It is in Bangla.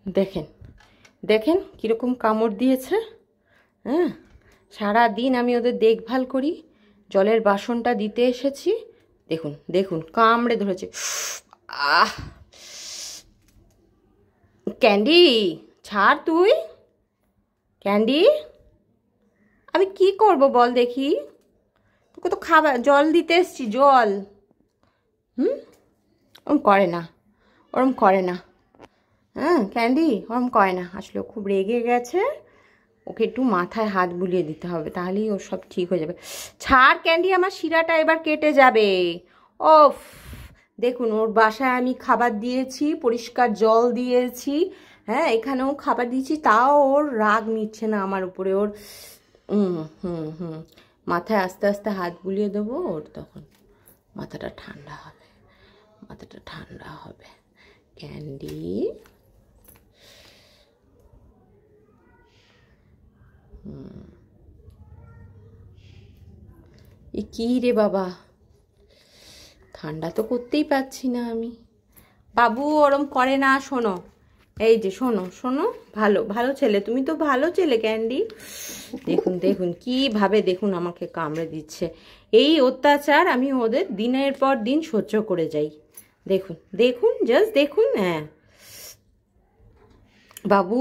দেখেন দেখেন কীরকম কামড় দিয়েছে। হ্যাঁ, সারাদিন আমি ওদের দেখভাল করি, জলের বাসনটা দিতে এসেছি, দেখুন দেখুন কামড়ে ধরেছে। আহ, ক্যান্ডি ছাড় তুই, ক্যান্ডি আমি কি করব বল দেখি, তোকে তো খাবার জল দিতে এসছি, জল। ওরম করে না, ওরম করে না। হ্যাঁ ক্যান্ডি ওরম করে না, আসলে ও খুব রেগে গেছে, ওকে একটু মাথায় হাত বুলিয়ে দিতে হবে, তাহলেই ওর সব ঠিক হয়ে যাবে। ছাড় ক্যান্ডি, আমার শিরাটা এবার কেটে যাবে। ওফ, দেখুন ওর বাসায় আমি খাবার দিয়েছি, পরিষ্কার জল দিয়েছি, হ্যাঁ এখানেও খাবার দিয়েছি, তাও ওর রাগ নিচ্ছে না আমার উপরে। ওর হুম হুম হুম মাথায় আস্তে আস্তে হাত বুলিয়ে দেবো, ওর তখন মাথাটা ঠান্ডা হবে, মাথাটা ঠান্ডা হবে। ক্যান্ডি এ কি রে বাবা, ঠান্ডা তো করতেই পারছি না আমি। বাবু ওরম করে না, শোনো, এই যে শোনো শোনো, ভালো ভালো ছেলে, তুমি তো ভালো ছেলে ক্যান্ডি। দেখুন দেখুন কিভাবে দেখুন আমাকে কামড়ে দিচ্ছে। এই অত্যাচার আমি ওদের দিনের পর দিন সহ্য করে যাই। দেখুন দেখুন জাস্ট দেখুন। হ্যাঁ বাবু।